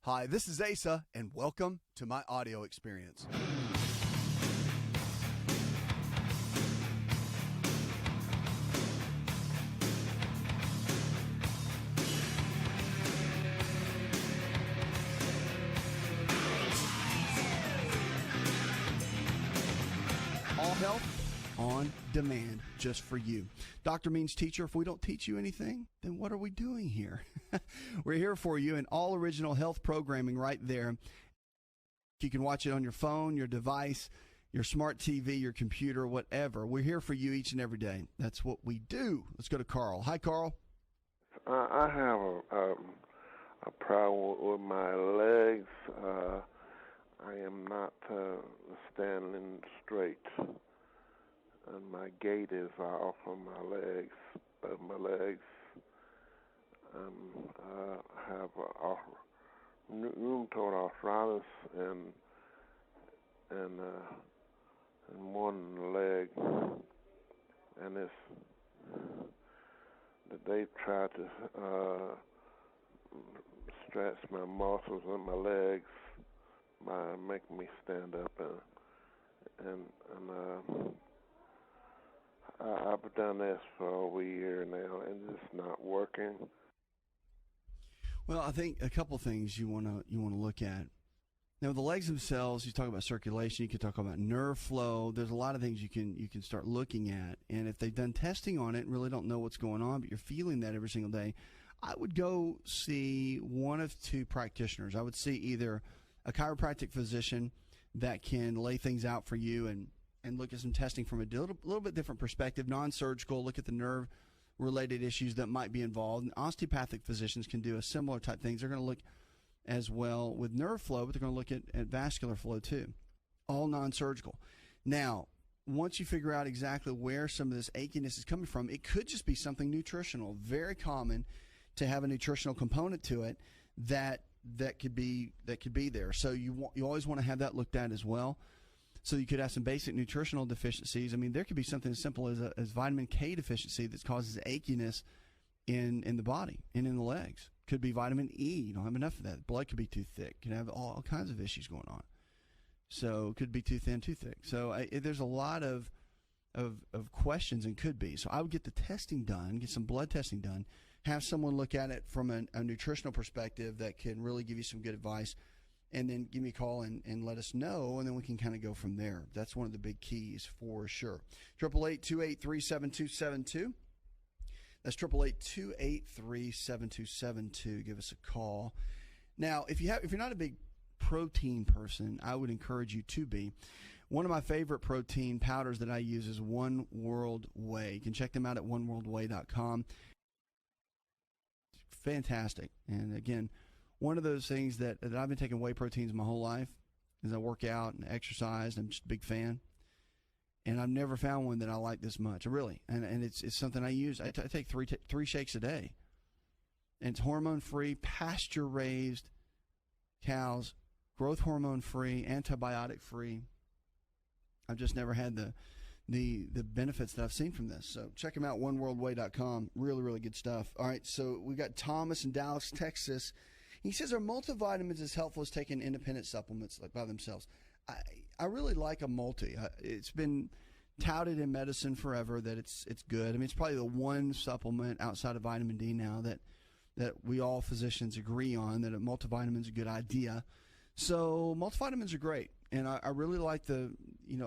Hi, this is Asa, and welcome to my audio experience. All health on demand, just for you. Doctor means teacher. If we don't teach you anything, then what are we doing here? We're here for you in all original health programming right there. You can watch it on your phone, your device, your smart TV, your computer, whatever. We're here for you each and every day. That's what we do. Let's go to Carl. Hi, Carl. I have a problem with my legs. I am not standing straight, and my gait is off on my legs. I have rheumatoid arthritis and one leg, and they tried to stretch my muscles in my legs by making me stand up, and I've done this for over a year now, and it's not working. Well, I think a couple things you want to look at. Now, the legs themselves, you talk about circulation, you can talk about nerve flow. There's a lot of things you can start looking at. And if they've done testing on it and really don't know what's going on, but you're feeling that every single day, I would go see one of two practitioners. I would see either a chiropractic physician that can lay things out for you and look at some testing from a little bit different perspective, non-surgical, look at the nerve-related issues that might be involved. And osteopathic physicians can do a similar type things. They're going to look as well with nerve flow, but they're going to look at vascular flow too, all non-surgical. Now, once you figure out exactly where some of this achiness is coming from, it could just be something nutritional. Very common to have a nutritional component to it that could be there. So you always want to have that looked at as well. So you could have some basic nutritional deficiencies. I mean, there could be something as simple as vitamin K deficiency that causes achiness in the body and in the legs. Could be vitamin E. You don't have enough of that. Blood could be too thick. Could have all kinds of issues going on. So it could be too thin, too thick. So there's a lot of questions and could be. So I would get the testing done, get some blood testing done, have someone look at it from a nutritional perspective that can really give you some good advice, and then give me a call and let us know, and then we can kind of go from there. That's one of the big keys for sure. 888-283-7272. That's 888-283-7272. Give us a call. Now, if you're not a big protein person, I would encourage you to be. One of my favorite protein powders that I use is One World Whey. You can check them out at oneworldwhey.com. Fantastic. And again, one of those things that I've been taking whey proteins my whole life as I work out and exercise. I'm just a big fan. And I've never found one that I like this much, really. And it's something I use. I take three shakes a day. And it's hormone-free, pasture-raised cows, growth hormone-free, antibiotic-free. I've just never had the benefits that I've seen from this. So check them out, oneworldwhey.com. Really, really good stuff. All right, so we got Thomas in Dallas, Texas. He says, are multivitamins as helpful as taking independent supplements like by themselves? I really like a multi. It's been touted in medicine forever that it's good. I mean, it's probably the one supplement outside of vitamin D now that we all physicians agree on that a multivitamin is a good idea. So multivitamins are great. And I really like you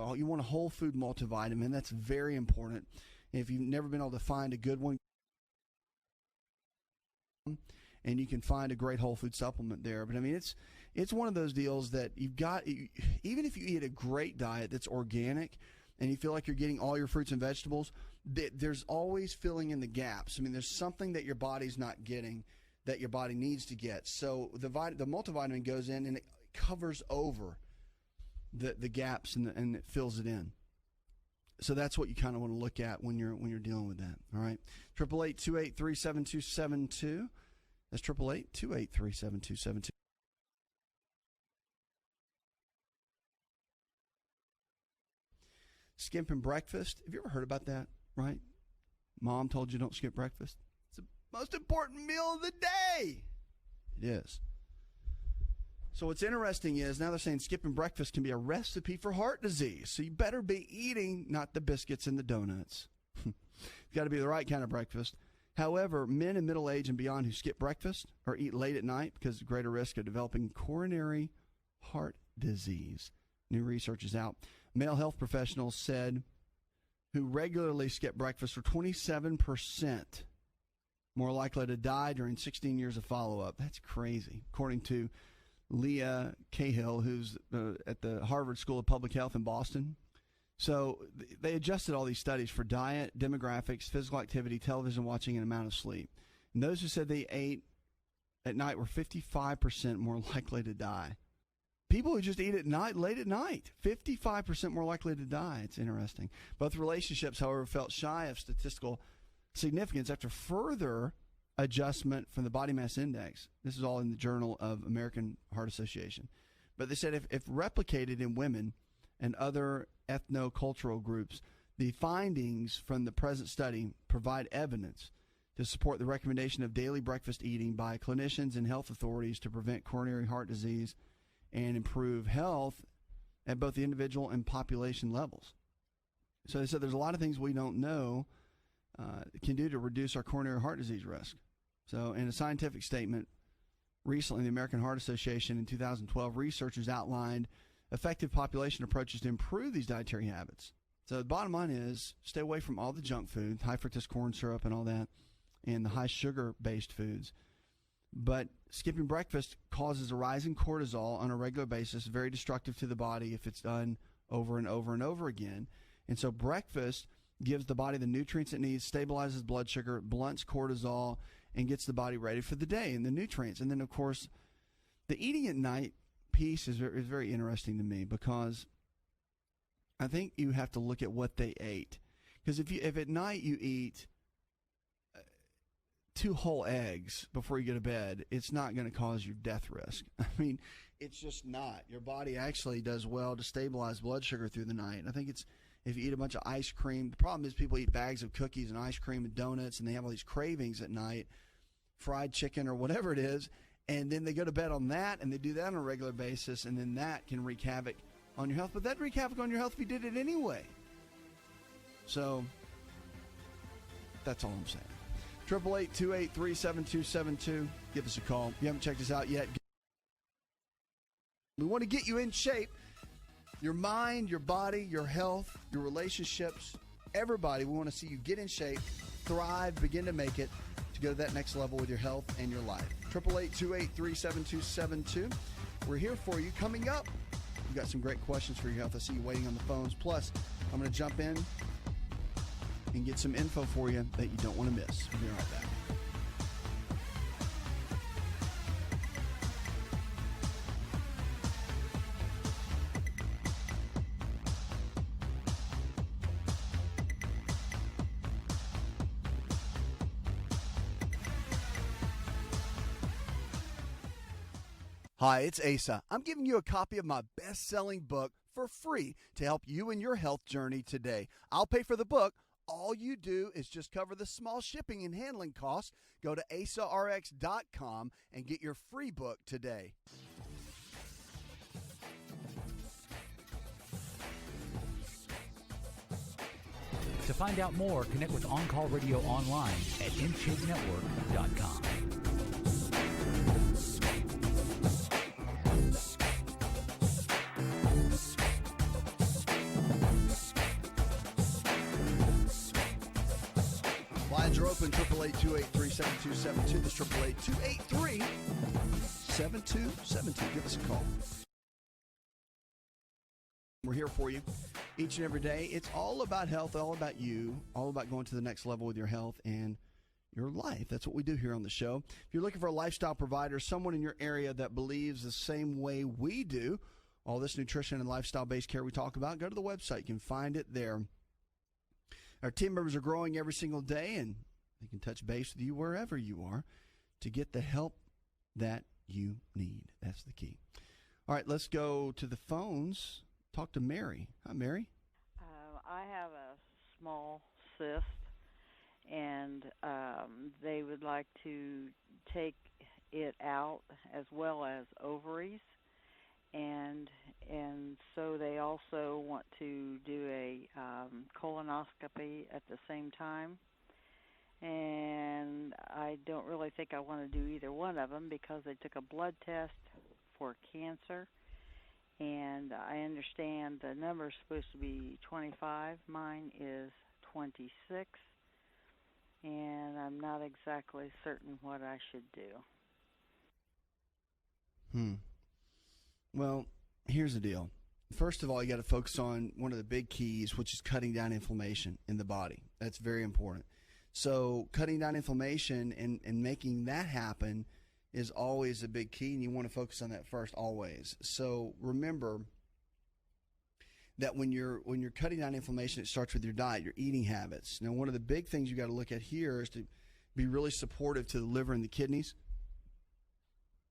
want a whole food multivitamin. That's very important. If you've never been able to find a good one, and you can find a great whole food supplement there. But I mean, it's one of those deals that you've got, even if you eat a great diet that's organic and you feel like you're getting all your fruits and vegetables, there's always filling in the gaps. I mean, there's something that your body's not getting that your body needs to get. So the multivitamin goes in and it covers over the gaps and it fills it in. So that's what you kind of want to look at when you're dealing with that. All right. 888-283-7272. That's 888-283-7272. Skipping breakfast. Have you ever heard about that, right? Mom told you don't skip breakfast. It's the most important meal of the day. It is. So what's interesting is now they're saying skipping breakfast can be a recipe for heart disease. So you better be eating not the biscuits and the donuts. It's got to be the right kind of breakfast. However, men in middle age and beyond who skip breakfast or eat late at night because of greater risk of developing coronary heart disease. New research is out. Male health professionals said who regularly skip breakfast were 27% more likely to die during 16 years of follow-up. That's crazy, according to Leah Cahill, who's at the Harvard School of Public Health in Boston. So they adjusted all these studies for diet, demographics, physical activity, television watching, and amount of sleep. And those who said they ate at night were 55% more likely to die. People who just eat at night, late at night, 55% more likely to die. It's interesting. Both relationships, however, felt shy of statistical significance after further adjustment from the body mass index. This is all in the Journal of American Heart Association. But they said if replicated in women and other ethnocultural groups, the findings from the present study provide evidence to support the recommendation of daily breakfast eating by clinicians and health authorities to prevent coronary heart disease and improve health at both the individual and population levels. So they said there's a lot of things we don't know can do to reduce our coronary heart disease risk. So in a scientific statement recently, the American Heart Association in 2012, researchers outlined effective population approaches to improve these dietary habits. So the bottom line is stay away from all the junk food, high fructose corn syrup and all that, and the high sugar-based foods. But skipping breakfast causes a rise in cortisol on a regular basis, very destructive to the body if it's done over and over and over again. And so breakfast gives the body the nutrients it needs, stabilizes blood sugar, blunts cortisol, and gets the body ready for the day and the nutrients. And then, of course, the eating at night piece is very interesting to me because I think you have to look at what they ate. Because if at night you eat 2 whole eggs before you go to bed, it's not going to cause you death risk. I mean, it's just not. Your body actually does well to stabilize blood sugar through the night. I think it's if you eat a bunch of ice cream. The problem is people eat bags of cookies and ice cream and donuts, and they have all these cravings at night, fried chicken or whatever it is, and then they go to bed on that, and they do that on a regular basis, and then that can wreak havoc on your health. But that'd wreak havoc on your health if you did it anyway. So that's all I'm saying. 888-283-7272. Give us a call. If you haven't checked us out yet, we want to get you in shape. Your mind, your body, your health, your relationships, everybody. We want to see you get in shape, thrive, begin to make it to go to that next level with your health and your life. 888-283-7272. We're here for you. Coming up, we've got some great questions for your health. I see you waiting on the phones. Plus, I'm going to jump in and get some info for you that you don't want to miss. We'll be right back. Hi, it's Asa. I'm giving you a copy of my best-selling book for free to help you in your health journey today. I'll pay for the book. All you do is just cover the small shipping and handling costs. Go to asarx.com and get your free book today. To find out more, connect with On Call Radio online at InShapeNetwork.com. Lines are open, 888-283-7272. That's 888-283-7272. Give us a call. We're here for you each and every day. It's all about health, all about you, all about going to the next level with your health and your life. That's what we do here on the show. If you're looking for a lifestyle provider, someone in your area that believes the same way we do, all this nutrition and lifestyle-based care we talk about, go to the website. You can find it there. Our team members are growing every single day, and they can touch base with you wherever you are to get the help that you need. That's the key. All right, let's go to the phones. Talk to Mary. Hi, Mary. I have a small cyst, and they would like to take it out as well as ovaries. colonoscopy at the same time. And I don't really think I want to do either one of them because they took a blood test for cancer. And I understand the number is supposed to be 25. Mine is 26. And I'm not exactly certain what I should do. Well, here's the deal. First of all, you got to focus on one of the big keys, which is cutting down inflammation in the body. That's very important. So cutting down inflammation and making that happen is always a big key, and you want to focus on that first always. So remember that when you're cutting down inflammation, it starts with your diet, your eating habits. Now, one of the big things you got to look at here is to be really supportive to the liver and the kidneys.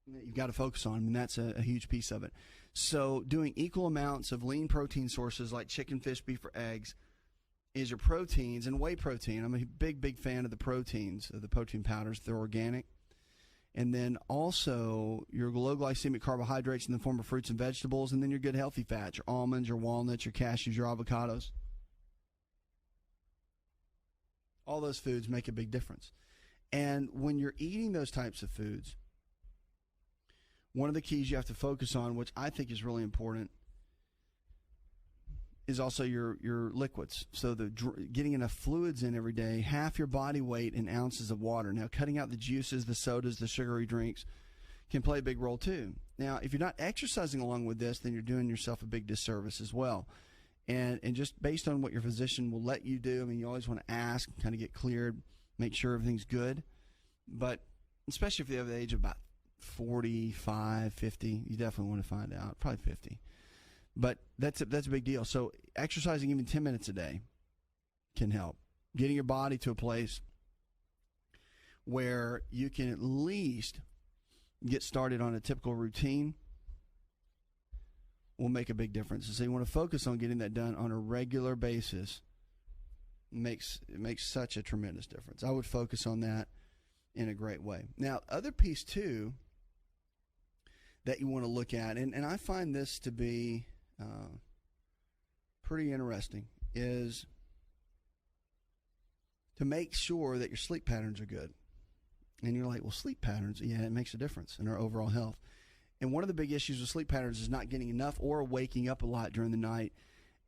You've got to focus on, and that's a huge piece of it. So doing equal amounts of lean protein sources like chicken, fish, beef, or eggs is your proteins, and whey protein. I'm a big fan of the proteins, of the protein powders. They're organic. And then also your low glycemic carbohydrates in the form of fruits and vegetables, and then your good healthy fats, your almonds, your walnuts, your cashews, your avocados. All those foods make a big difference. And when you're eating those types of foods, one of the keys you have to focus on, which I think is really important, is also your liquids. So getting enough fluids in every day, half your body weight in ounces of water. Now, cutting out the juices, the sodas, the sugary drinks can play a big role too. Now, if you're not exercising along with this, then you're doing yourself a big disservice as well. And just based on what your physician will let you do, I mean, you always want to ask, kind of get cleared, make sure everything's good. But especially if you have the age of about 45, 50, you definitely want to find out, probably 50. But that's a big deal. So exercising even 10 minutes a day can help. Getting your body to a place where you can at least get started on a typical routine will make a big difference. So you want to focus on getting that done on a regular basis. It makes such a tremendous difference. I would focus on that in a great way. Now, other piece too that you want to look at, and I find this to be pretty interesting, is to make sure that your sleep patterns are good. And you're like, well, sleep patterns, yeah, it makes a difference in our overall health. And one of the big issues with sleep patterns is not getting enough or waking up a lot during the night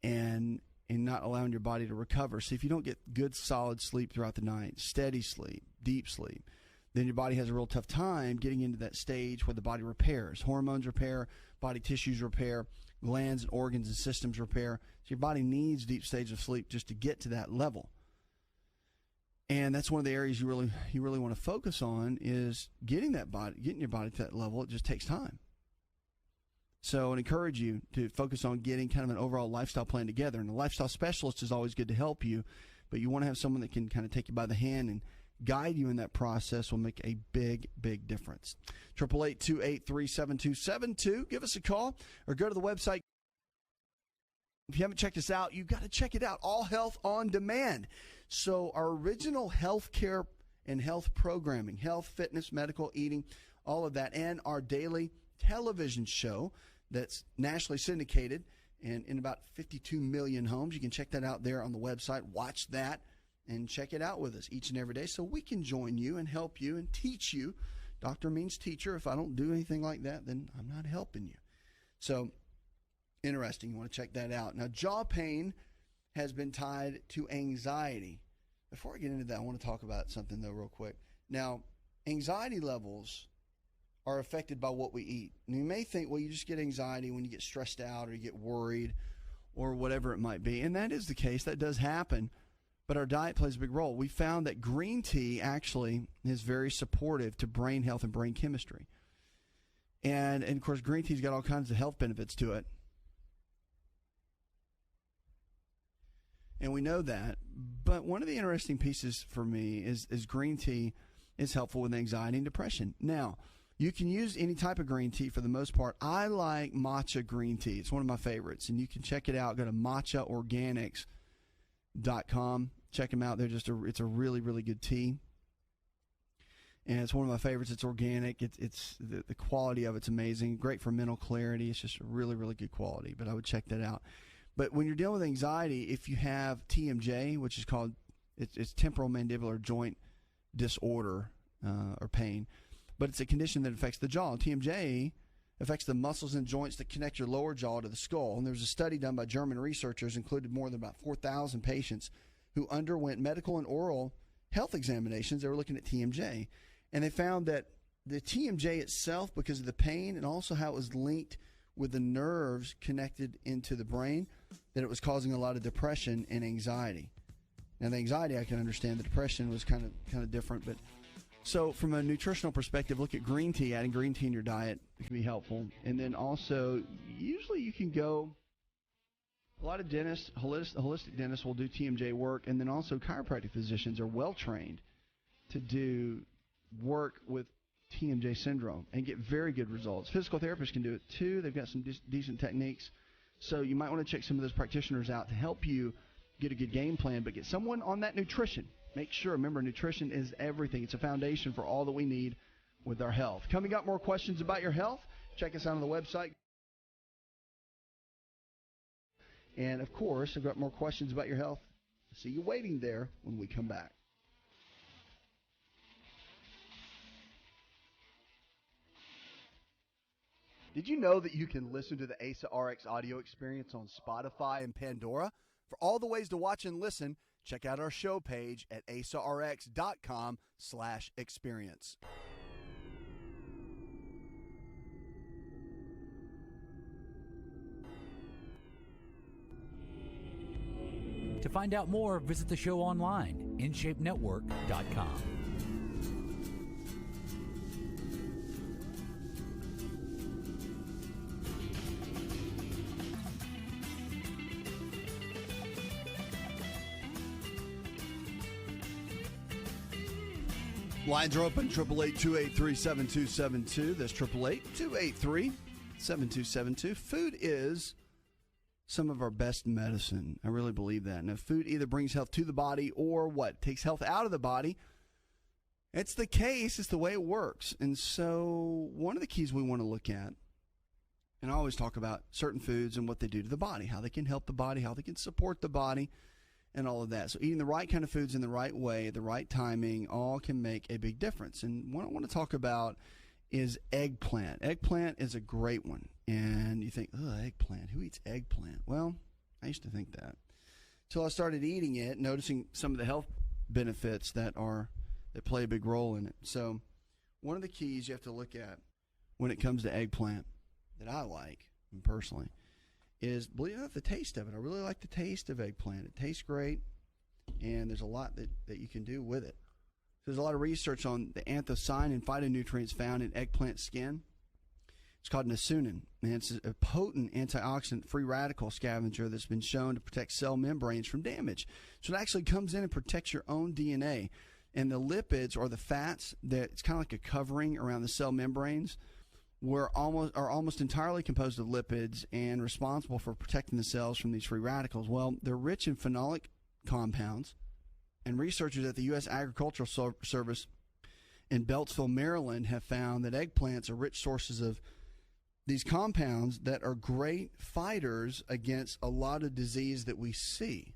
and not allowing your body to recover. So if you don't get good, solid sleep throughout the night, steady sleep, deep sleep, then your body has a real tough time getting into that stage where the body repairs. Hormones repair, body tissues repair, glands and organs and systems repair. So your body needs deep stages of sleep just to get to that level. And that's one of the areas you really want to focus on, is getting your body to that level. It just takes time. So I encourage you to focus on getting kind of an overall lifestyle plan together. And a lifestyle specialist is always good to help you, but you want to have someone that can kind of take you by the hand and guide you in that process. Will make a big difference. 888-283-7272. Give us a call or go to the website. If you haven't checked us out, you've got to check it out. All Health on Demand. So our original health care and health programming, health, fitness, medical, eating, all of that, and our daily television show that's nationally syndicated and in about 52 million homes. You can check that out there on the website. Watch that and check it out with us each and every day so we can join you and help you and teach you. Doctor means teacher. If I don't do anything like that, then I'm not helping you. So interesting. You want to check that out. Now, jaw pain has been tied to anxiety. Before I get into that, I want to talk about something, though, real quick. Now, anxiety levels are affected by what we eat. And you may think, well, you just get anxiety when you get stressed out or you get worried or whatever it might be. And that is the case. That does happen. But our diet plays a big role. We found that green tea actually is very supportive to brain health and brain chemistry. And of course, green tea's got all kinds of health benefits to it. And we know that. But one of the interesting pieces for me is green tea is helpful with anxiety and depression. Now, you can use any type of green tea for the most part. I like matcha green tea. It's one of my favorites. And you can check it out. Go to matchaorganics.com. Check them out. It's a really, really good tea. And it's one of my favorites. It's organic. It's the quality of it's amazing. Great for mental clarity. It's just a really, really good quality. But I would check that out. But when you're dealing with anxiety, if you have TMJ, which is called it's temporal mandibular joint disorder or pain, but it's a condition that affects the jaw. TMJ affects the muscles and joints that connect your lower jaw to the skull. And there was a study done by German researchers, included more than about 4,000 patients who underwent medical and oral health examinations. They were looking at TMJ. And they found that the TMJ itself, because of the pain and also how it was linked with the nerves connected into the brain, that it was causing a lot of depression and anxiety. Now, the anxiety I can understand. The depression was kind of different. But so from a nutritional perspective, look at green tea. Adding green tea in your diet can be helpful. And then also, usually you can go, a lot of dentists, holistic dentists will do TMJ work, and then also chiropractic physicians are well-trained to do work with TMJ syndrome and get very good results. Physical therapists can do it too. They've got some decent techniques. So you might want to check some of those practitioners out to help you get a good game plan, but get someone on that nutrition. Make sure, remember, nutrition is everything. It's a foundation for all that we need with our health. Coming up, more questions about your health. Check us out on the website. And, of course, I've got more questions about your health. See you waiting there when we come back. Did you know that you can listen to the Asa Rx audio experience on Spotify and Pandora? For all the ways to watch and listen, check out our show page at asarx.com/experience. To find out more, visit the show online, InShapeNetwork.com. Lines are open, 888-283-7272. That's 888-283-7272. Food is some of our best medicine. I really believe that. And if food either brings health to the body or what? Takes health out of the body, it's the case. It's the way it works. And so one of the keys we want to look at, and I always talk about certain foods and what they do to the body, how they can help the body, how they can support the body, and all of that. So eating the right kind of foods in the right way, the right timing, all can make a big difference. And what I want to talk about is eggplant. Eggplant is a great one. And you think, oh, eggplant, who eats eggplant? Well, I used to think that. Until I started eating it, noticing some of the health benefits that play a big role in it. So one of the keys you have to look at when it comes to eggplant that I like, personally, is, believe it or not, the taste of it. I really like the taste of eggplant. It tastes great, and there's a lot that you can do with it. There's a lot of research on the anthocyanin phytonutrients found in eggplant skin. It's called niacin, and it's a potent antioxidant free radical scavenger that's been shown to protect cell membranes from damage. So it actually comes in and protects your own DNA. And the lipids, or the fats, that it's kind of like a covering around the cell membranes, are almost entirely composed of lipids and responsible for protecting the cells from these free radicals. Well, they're rich in phenolic compounds, and researchers at the U.S. Agricultural Service in Beltsville, Maryland, have found that eggplants are rich sources of these compounds that are great fighters against a lot of disease that we see.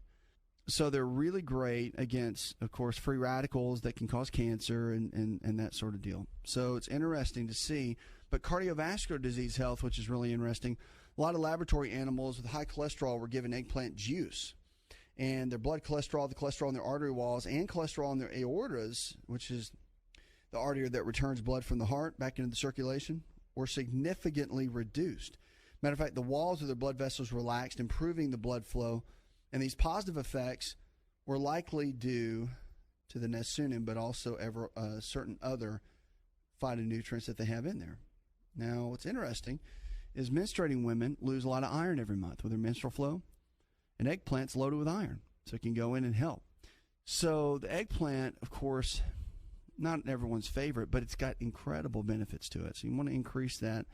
So they're really great against, of course, free radicals that can cause cancer and that sort of deal. So it's interesting to see. But cardiovascular disease health, which is really interesting, a lot of laboratory animals with high cholesterol were given eggplant juice. And their blood cholesterol, the cholesterol in their artery walls, and cholesterol in their aortas, which is the artery that returns blood from the heart back into the circulation, were significantly reduced. Matter of fact, the walls of their blood vessels relaxed, improving the blood flow. And these positive effects were likely due to the niacin, but also certain other phytonutrients that they have in there. Now, what's interesting is menstruating women lose a lot of iron every month with their menstrual flow, and eggplant's loaded with iron, so it can go in and help. So the eggplant, of course, not everyone's favorite, but it's got incredible benefits to it. So you want to increase that.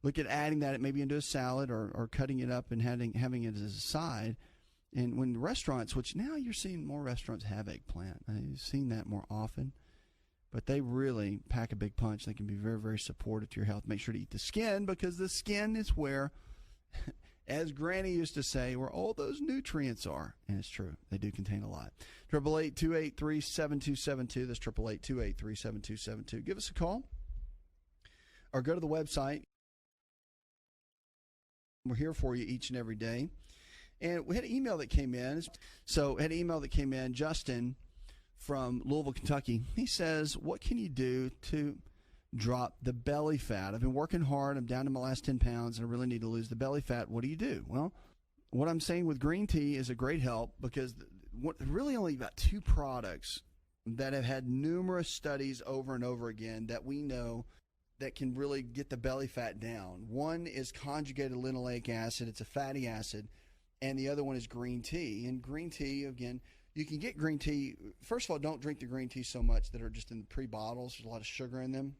Look at adding that maybe into a salad or cutting it up and having it as a side. And when restaurants, which now you're seeing more restaurants have eggplant. I've seen that more often. But they really pack a big punch. They can be very, very supportive to your health. Make sure to eat the skin, because the skin is where as Granny used to say, where all those nutrients are. And it's true. They do contain a lot. 888-283-7272. That's 888-283-7272. Give us a call or go to the website. We're here for you each and every day. And we had an email that came in. Justin from Louisville, Kentucky. He says, what can you do to drop the belly fat? I've been working hard. I'm down to my last 10 pounds, and I really need to lose the belly fat. What do you do? Well, what I'm saying with green tea is a great help because really only about 2 products that have had numerous studies over and over again that we know that can really get the belly fat down. One is conjugated linoleic acid. It's a fatty acid. And the other one is green tea. And green tea, again, you can get green tea. First of all, don't drink the green tea so much that are just in the pre-bottles. There's a lot of sugar in them.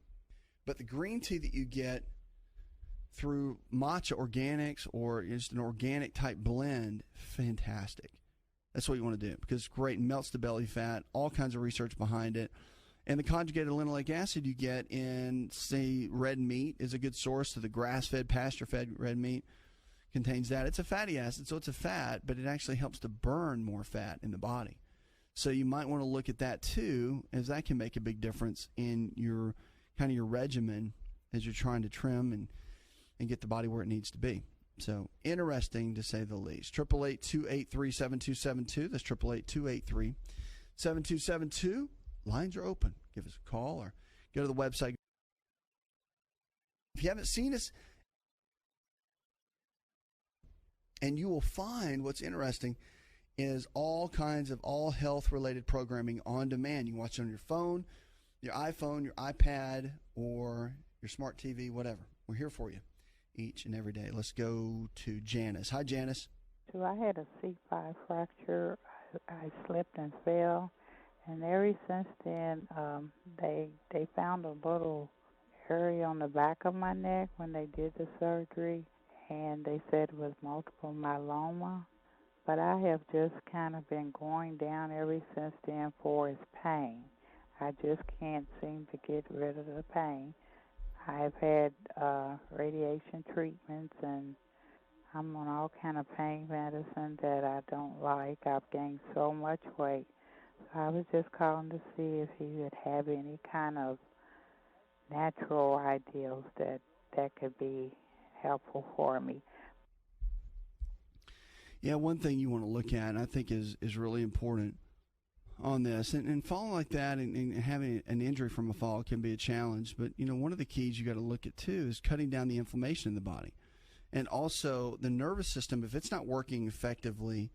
But the green tea that you get through Matcha Organics or just an organic type blend, fantastic. That's what you want to do because it's great and melts the belly fat, all kinds of research behind it. And the conjugated linoleic acid you get in, say, red meat is a good source. So the grass-fed, pasture-fed red meat contains that. It's a fatty acid, so it's a fat, but it actually helps to burn more fat in the body. So you might want to look at that too, as that can make a big difference in your kind of your regimen as you're trying to trim and get the body where it needs to be. So interesting to say the least. 888-283-7272. That's 888-283-7272. Lines are open. Give us a call or go to the website. If you haven't seen us, and you will find what's interesting is all kinds of all health-related programming on demand. You can watch it on your phone, your iPhone, your iPad, or your smart TV, whatever. We're here for you each and every day. Let's go to Janice. Hi, Janice. So I had a C5 fracture. I slipped and fell, and ever since then, they found a little area on the back of my neck when they did the surgery, and they said it was multiple myeloma. But I have just kind of been going down ever since then for its pain. I just can't seem to get rid of the pain. I've had radiation treatments, and I'm on all kind of pain medicine that I don't like. I've gained so much weight. So I was just calling to see if you would have any kind of natural ideals that could be helpful for me. Yeah, one thing you want to look at, and I think is really important on this, and falling like that and having an injury from a fall can be a challenge. But, you know, one of the keys you got to look at, too, is cutting down the inflammation in the body. And also the nervous system, if it's not working effectively,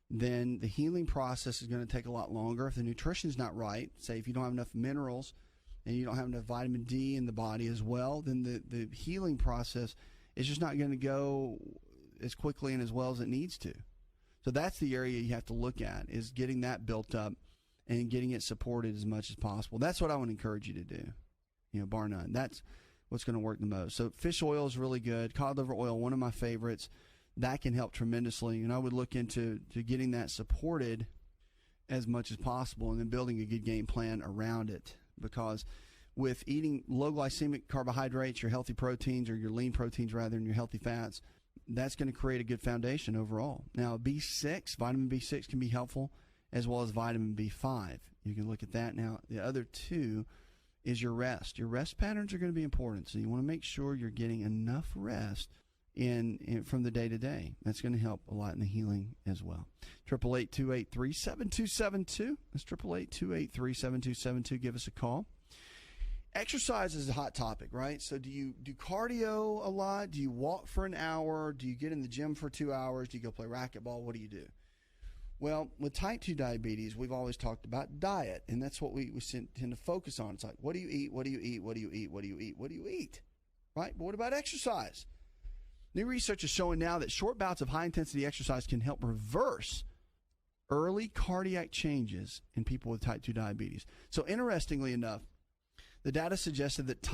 then the healing process is going to take a lot longer. If the nutrition is not right, say if you don't have enough minerals and you don't have enough vitamin D in the body as well, then the healing process is just not going to go as quickly and as well as it needs to. So that's the area you have to look at, is getting that built up and getting it supported as much as possible. That's what I would encourage you to do, you know, bar none. That's what's going to work the most. So fish oil is really good. Cod liver oil, one of my favorites. That can help tremendously. And I would look into getting that supported as much as possible and then building a good game plan around it. Because with eating low glycemic carbohydrates, your healthy proteins, or your lean proteins rather than your healthy fats, that's going to create a good foundation overall. Now, B6, vitamin B6 can be helpful, as well as vitamin B5. You can look at that. Now, the other two is your rest. Your rest patterns are going to be important, so you want to make sure you're getting enough rest in from the day to day. That's going to help a lot in the healing as well. 888-283-7272. That's 888-283-7272. Give us a call. Exercise is a hot topic, right? So do you do cardio a lot? Do you walk for an hour? Do you get in the gym for 2 hours? Do you go play racquetball? What do you do? Well, with type 2 diabetes, we've always talked about diet, and that's what we tend to focus on. It's like, what do you eat? What do you eat? What do you eat? What do you eat? What do you eat? Right? But what about exercise? New research is showing now that short bouts of high-intensity exercise can help reverse early cardiac changes in people with type 2 diabetes. So interestingly enough, the data suggested that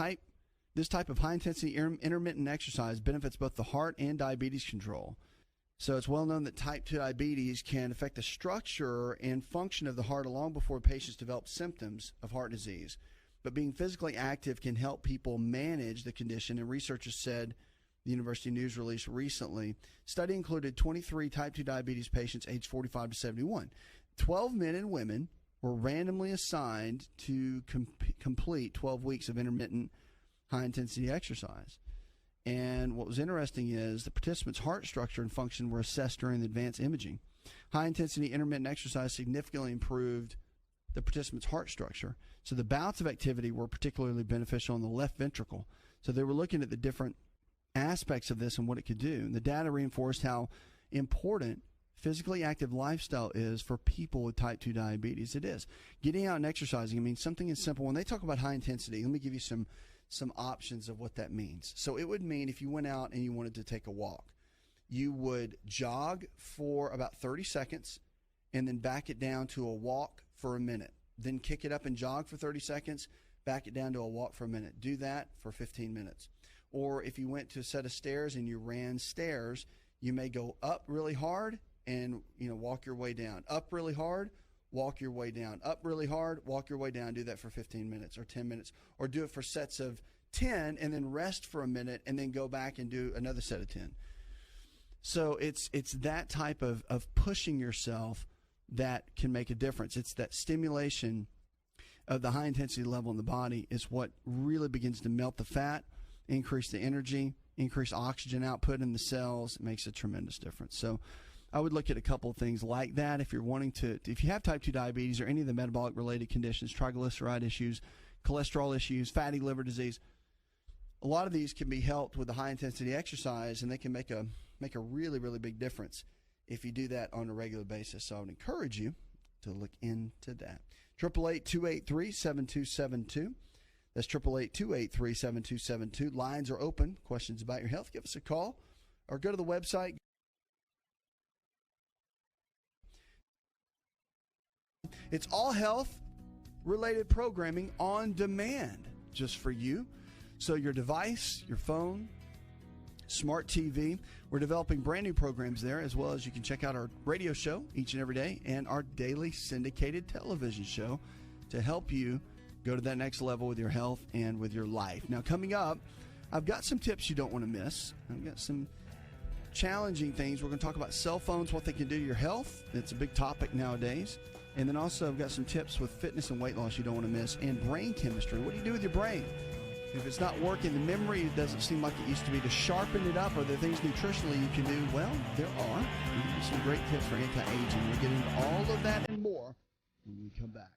this type of high-intensity intermittent exercise benefits both the heart and diabetes control. So it's well known that type 2 diabetes can affect the structure and function of the heart long before patients develop symptoms of heart disease. But being physically active can help people manage the condition, and researchers said the University News release recently. Study included 23 type 2 diabetes patients aged 45 to 71. 12 men and women were randomly assigned to complete 12 weeks of intermittent high-intensity exercise. And what was interesting is the participants' heart structure and function were assessed during the advanced imaging. High-intensity intermittent exercise significantly improved the participants' heart structure. So the bouts of activity were particularly beneficial in the left ventricle. So they were looking at the different aspects of this and what it could do. And the data reinforced how important physically active lifestyle is for people with type 2 diabetes. It is. Getting out and exercising, I mean, something as simple. When they talk about high intensity, let me give you some options of what that means. So it would mean if you went out and you wanted to take a walk, you would jog for about 30 seconds and then back it down to a walk for a minute. Then kick it up and jog for 30 seconds, back it down to a walk for a minute. Do that for 15 minutes. Or if you went to a set of stairs and you ran stairs, you may go up really hard and walk your way down. Up really hard, walk your way down. Up really hard, walk your way down. Do that for 15 minutes or 10 minutes. Or do it for sets of 10 and then rest for a minute and then go back and do another set of 10. So it's that type of pushing yourself that can make a difference. It's that stimulation of the high intensity level in the body is what really begins to melt the fat, increase the energy, increase oxygen output in the cells. It makes a tremendous difference. So I would look at a couple of things like that if you're wanting to, if you have type 2 diabetes or any of the metabolic related conditions, triglyceride issues, cholesterol issues, fatty liver disease. A lot of these can be helped with the high intensity exercise, and they can make a really, really big difference if you do that on a regular basis. So I would encourage you to look into that. 888-283-7272. That's 888-283-7272. Lines are open. Questions about your health, give us a call or go to the website. It's all health related programming on demand just for you. So your device, your phone, smart TV, we're developing brand new programs there, as well as you can check out our radio show each and every day and our daily syndicated television show to help you go to that next level with your health and with your life. Now, coming up, I've got some tips you don't want to miss. I've got some challenging things. We're going to talk about cell phones, what they can do to your health. It's a big topic nowadays. And then also I've got some tips with fitness and weight loss you don't want to miss, and brain chemistry. What do you do with your brain? If it's not working, the memory doesn't seem like it used to be. To sharpen it up, are there things nutritionally you can do? Well, there are. Some great tips for anti-aging. We'll get into all of that and more when we come back.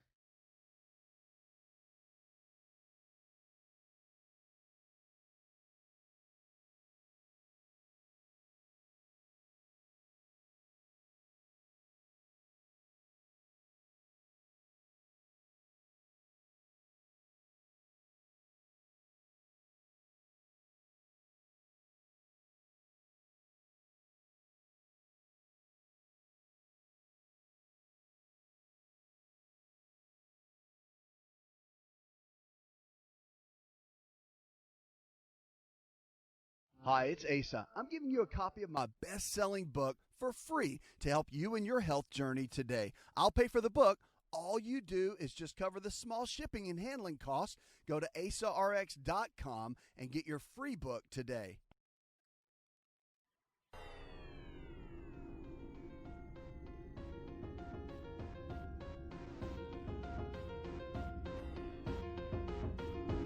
Hi, it's Asa. I'm giving you a copy of my best-selling book for free to help you in your health journey today. I'll pay for the book. All you do is just cover the small shipping and handling costs. Go to asarx.com and get your free book today.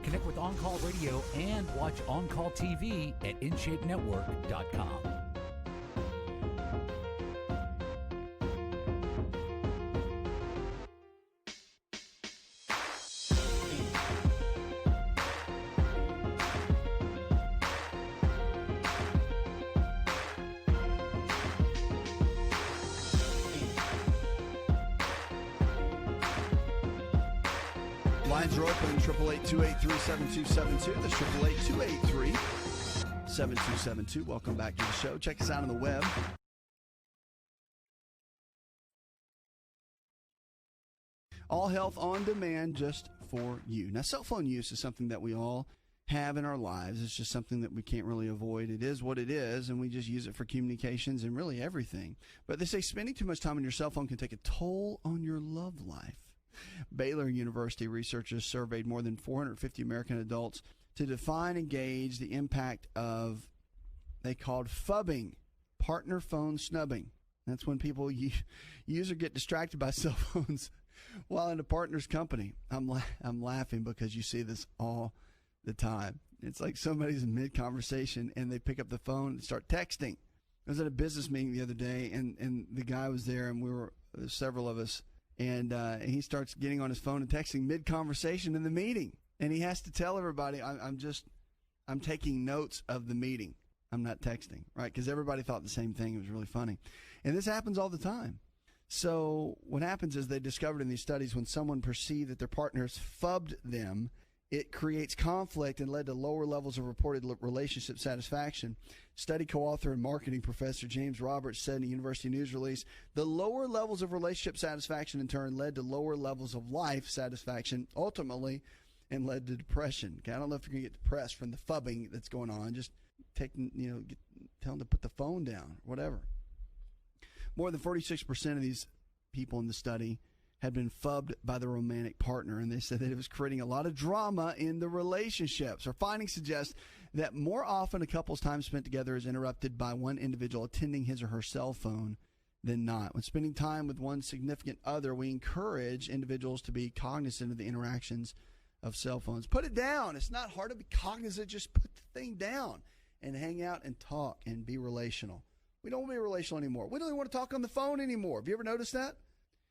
Connect with On Call Radio and watch On Call TV at InShapeNetwork.com. Lines are open, 888-283-7272. That's 888-283-7272. Welcome back to the show. Check us out on the web. All health on demand just for you. Now, cell phone use is something that we all have in our lives. It's just something that we can't really avoid. It is what it is, and we just use it for communications and really everything. But they say spending too much time on your cell phone can take a toll on your love life. Baylor University researchers surveyed more than 450 American adults to define and gauge the impact of they called fubbing, partner phone snubbing. That's when people use or get distracted by cell phones while in a partner's company. I'm laughing because you see this all the time. It's like somebody's in mid-conversation and they pick up the phone and start texting. I was at a business meeting the other day, and the guy was there, and there's several of us, and he starts getting on his phone and texting mid-conversation in the meeting. And he has to tell everybody, I'm taking notes of the meeting. I'm not texting, right? Because everybody thought the same thing. It was really funny. And this happens all the time. So what happens is they discovered in these studies when someone perceived that their partners fubbed them, it creates conflict and led to lower levels of reported relationship satisfaction. Study co-author and marketing professor James Roberts said in a University News release, the lower levels of relationship satisfaction in turn led to lower levels of life satisfaction, ultimately, and led to depression. Okay, I don't know if you're going to get depressed from the fubbing that's going on. Just tell them to put the phone down, whatever. More than 46% of these people in the study had been fubbed by the romantic partner, and they said that it was creating a lot of drama in the relationships. Our findings suggest that more often a couple's time spent together is interrupted by one individual attending his or her cell phone than not. When spending time with one significant other, we encourage individuals to be cognizant of the interactions of cell phones. Put it down. It's not hard to be cognizant. Just put the thing down and hang out and talk and be relational. We don't want to be relational anymore. We don't even want to talk on the phone anymore. Have you ever noticed that?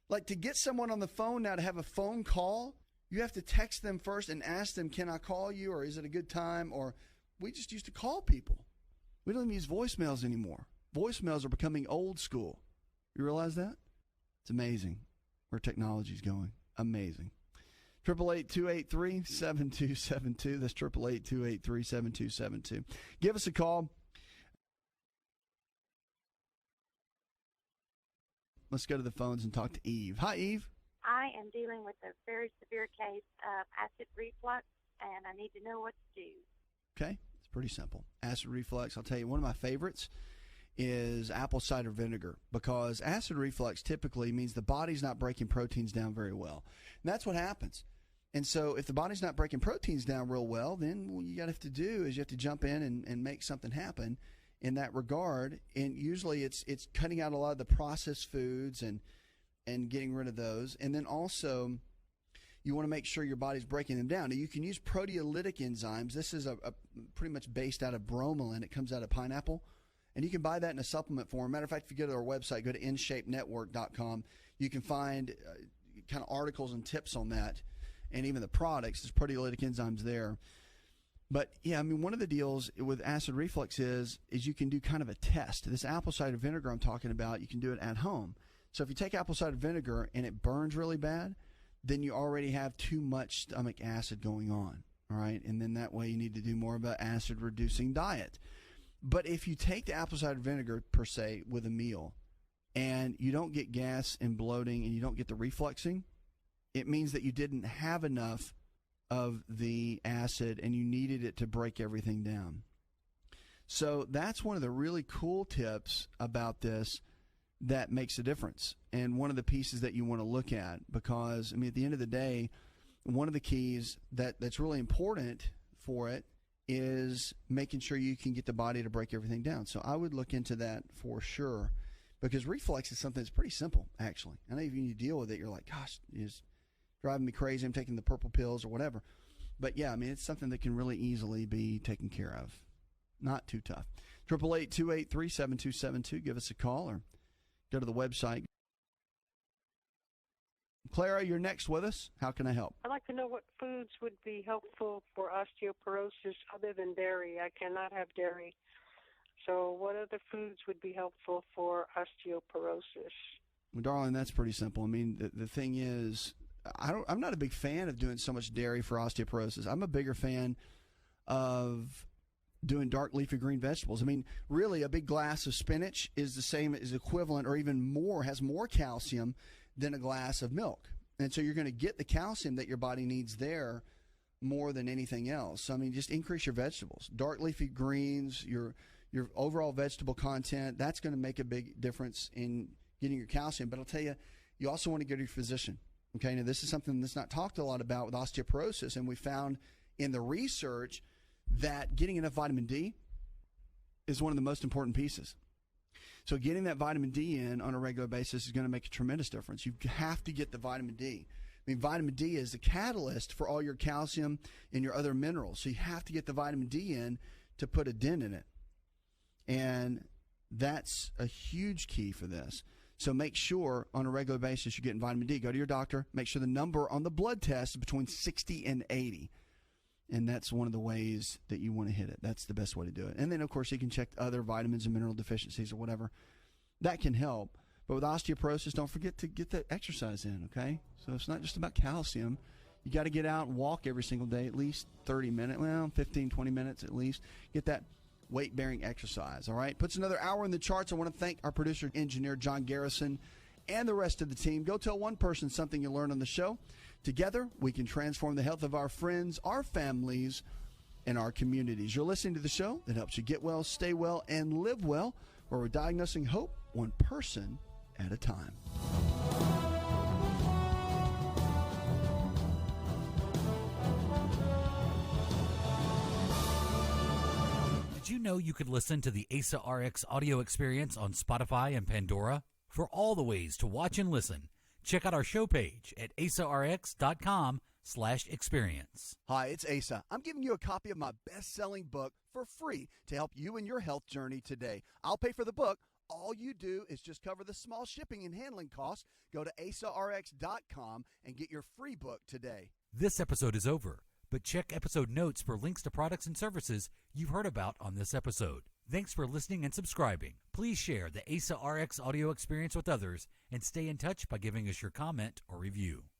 Like, to get someone on the phone now, to have a phone call, you have to text them first and ask them, can I call you, or is it a good time? Or we just used to call people. We don't even use voicemails anymore. Voicemails are becoming old school. You realize that? It's amazing where technology is going. Amazing. 888-283-7272. That's 888-283-7272. Give us a call. Let's go to the phones and talk to Eve. Hi, Eve. I am dealing with a very severe case of acid reflux, and I need to know what to do. Okay, it's pretty simple. Acid reflux, I'll tell you, one of my favorites is apple cider vinegar, because acid reflux typically means the body's not breaking proteins down very well. And that's what happens. And so if the body's not breaking proteins down real well, then what you have to do is you have to jump in and make something happen in that regard. And usually it's cutting out a lot of the processed foods and getting rid of those. And then also you want to make sure your body's breaking them down. Now, you can use proteolytic enzymes. This is a pretty much based out of bromelain. It comes out of pineapple. And you can buy that in a supplement form. Matter of fact, if you go to our website, go to InShapeNetwork.com, you can find kind of articles and tips on that, and even the products. There's proteolytic enzymes there. But, yeah, I mean, one of the deals with acid reflux is you can do kind of a test. This apple cider vinegar I'm talking about, you can do it at home. So if you take apple cider vinegar and it burns really bad, then you already have too much stomach acid going on, all right? And then that way you need to do more of an acid-reducing diet. But if you take the apple cider vinegar, per se, with a meal, and you don't get gas and bloating and you don't get the refluxing, it means that you didn't have enough of the acid and you needed it to break everything down. So that's one of the really cool tips about this that makes a difference, and one of the pieces that you want to look at, because, I mean, at the end of the day, one of the keys that's really important for it is making sure you can get the body to break everything down. So I would look into that for sure, because reflux is something that's pretty simple, actually. I know if you deal with it, you're like, gosh, it's driving me crazy. I'm taking the purple pills or whatever. But, yeah, I mean, it's something that can really easily be taken care of. Not too tough. 888-283-7272. Give us a call or go to the website. Clara, you're next with us. How can I help? I'd like to know what foods would be helpful for osteoporosis other than dairy. I cannot have dairy. So what other foods would be helpful for osteoporosis? Well, darling, that's pretty simple. I mean, the thing is, I'm not a big fan of doing so much dairy for osteoporosis. I'm a bigger fan of doing dark leafy green vegetables. I mean, really, a big glass of spinach is the same, is equivalent, or even more, has more calcium than a glass of milk. And so you're going to get the calcium that your body needs there more than anything else. So, I mean, just increase your vegetables. Dark leafy greens, your overall vegetable content, that's going to make a big difference in getting your calcium. But I'll tell you, you also want to go to your physician. Okay, now this is something that's not talked a lot about with osteoporosis, and we found in the research that getting enough vitamin D is one of the most important pieces. So getting that vitamin D in on a regular basis is going to make a tremendous difference. You have to get the vitamin D. I mean, vitamin D is the catalyst for all your calcium and your other minerals. So you have to get the vitamin D in to put a dent in it. And that's a huge key for this. So make sure on a regular basis you're getting vitamin D. Go to your doctor. Make sure the number on the blood test is between 60 and 80. And that's one of the ways that you want to hit it. That's the best way to do it. And then, of course, you can check other vitamins and mineral deficiencies or whatever. That can help. But with osteoporosis, don't forget to get that exercise in, okay? So it's not just about calcium. You got to get out and walk every single day, at least 30 minutes, well, 15, 20 minutes at least. Get that weight-bearing exercise, all right? Puts another hour in the charts. I want to thank our producer, engineer, John Garrison, and the rest of the team. Go tell one person something you learned on the show. Together, we can transform the health of our friends, our families, and our communities. You're listening to the show that helps you get well, stay well, and live well, where we're diagnosing hope one person at a time. Did you know you could listen to the Asa Rx audio experience on Spotify and Pandora? For all the ways to watch and listen, check out our show page at asarx.com/experience. Hi, it's Asa. I'm giving you a copy of my best-selling book for free to help you in your health journey today. I'll pay for the book. All you do is just cover the small shipping and handling costs. Go to asarx.com and get your free book today. This episode is over, but check episode notes for links to products and services you've heard about on this episode. Thanks for listening and subscribing. Please share the Asa Rx audio experience with others and stay in touch by giving us your comment or review.